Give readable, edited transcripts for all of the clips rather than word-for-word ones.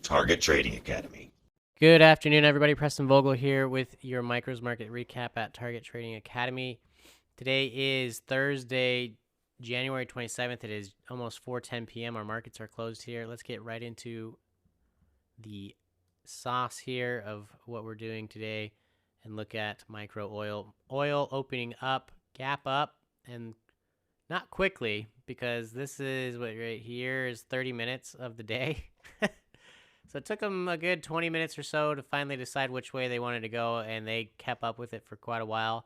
Target Trading Academy. Good afternoon, everybody. Preston Vogl here with your Micros Market Recap at Target Trading Academy. Today is Thursday, January 27th. It is almost 4:10 p.m. Our markets are closed here. Let's get right into the sauce here of what we're doing today and look at micro oil. Oil opening up, gap up, and not quickly, because this is what right here is 30 minutes of the day. So it took them a good 20 minutes or so to finally decide which way they wanted to go, and they kept up with it for quite a while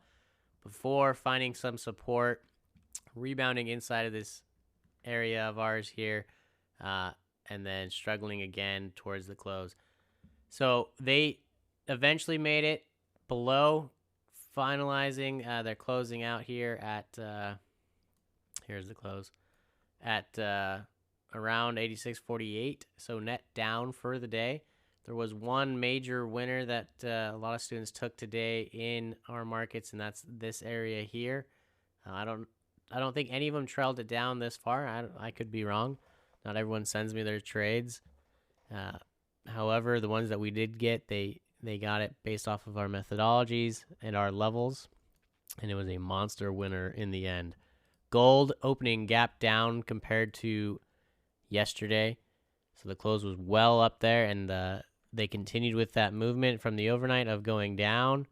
before finding some support, rebounding inside of this area of ours here, and then struggling again towards the close. So they eventually made it below, finalizing their closing out here at, here's the close, at around 86.48, so net down for the day. There was one major winner that a lot of students took today in our markets, and that's this area here. I don't think any of them trailed it down this far. I could be wrong. Not everyone sends me their trades. However, the ones that we did get, they got it based off of our methodologies and our levels, and it was a monster winner in the end. Gold opening gap down compared to yesterday, so the close was well up there, and they continued with that movement from the overnight of going down,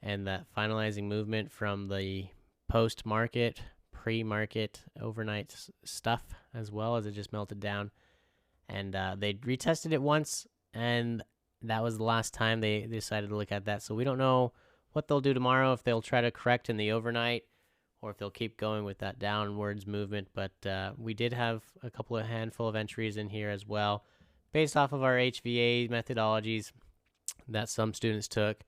and that finalizing movement from the post-market, pre-market, overnight stuff, as well as it just melted down. And they retested it once, and that was the last time they decided to look at that. So we don't know what they'll do tomorrow, if they'll try to correct in the overnight, or if they'll keep going with that downwards movement. But we did have a handful of entries in here as well, based off of our HVA methodologies that some students took.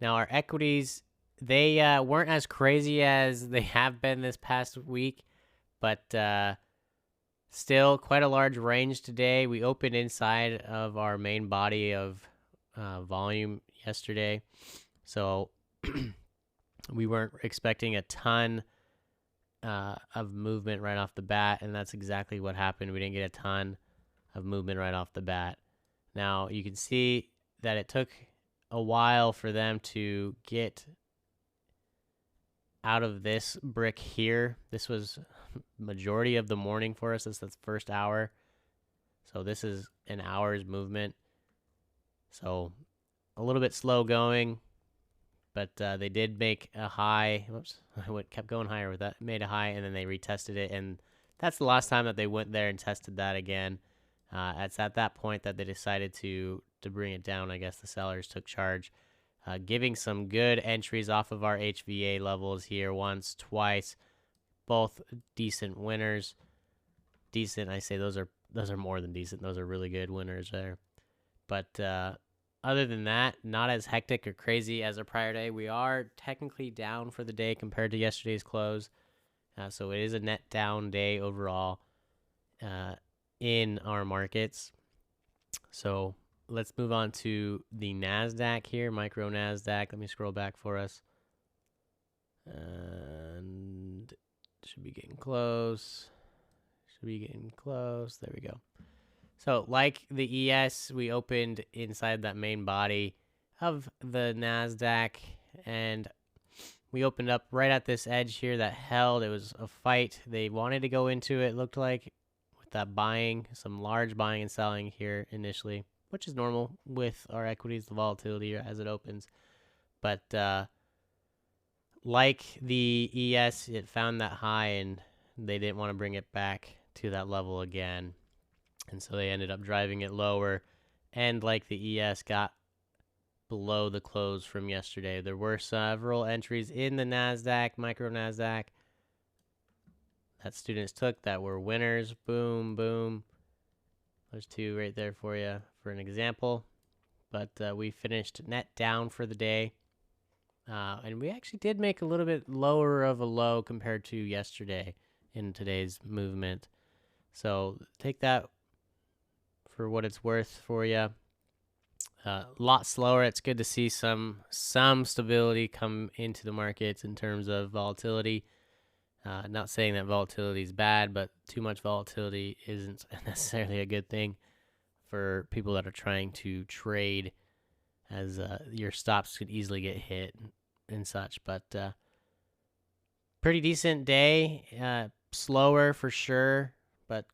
Now, our equities, they weren't as crazy as they have been this past week, but still quite a large range today. We opened inside of our main body of volume yesterday, so we weren't expecting a ton of movement right off the bat, and that's exactly what happened. We didn't get a ton of movement right off the bat. Now, you can see that it took a while for them to get out of this brick here. This was majority of the morning for us. That's the first hour. So this is an hour's movement. So a little bit slow going. But they did make a high. Whoops, I kept going higher with that. Made a high, and then they retested it. And that's the last time that they went there and tested that again. It's at that point that they decided to bring it down. I guess the sellers took charge, giving some good entries off of our HVA levels here once, twice. Both decent winners. Decent, I say those are more than decent. Those are really good winners there. But other than that, not as hectic or crazy as a prior day. We are technically down for the day compared to yesterday's close. So it is a net down day overall in our markets. So let's move on to the Nasdaq here, micro Nasdaq. Let me scroll back for us. And should be getting close. There we go. So like the ES, we opened inside that main body of the Nasdaq, and we opened up right at this edge here that held. It was a fight. They wanted to go into it, looked like, with that buying, some large buying and selling here initially, which is normal with our equities, the volatility as it opens. But like the ES, it found that high, and they didn't want to bring it back to that level again. And so they ended up driving it lower, and like the ES, got below the close from yesterday. There were several entries in the Nasdaq, micro Nasdaq, that students took that were winners. Boom, boom. There's two right there for you for an example. But we finished net down for the day. And we actually did make a little bit lower of a low compared to yesterday in today's movement. So take that for what it's worth for you. A lot slower. It's good to see some stability come into the markets in terms of volatility. Not saying that volatility is bad, but too much volatility isn't necessarily a good thing for people that are trying to trade, as your stops could easily get hit and such. But pretty decent day, slower for sure, but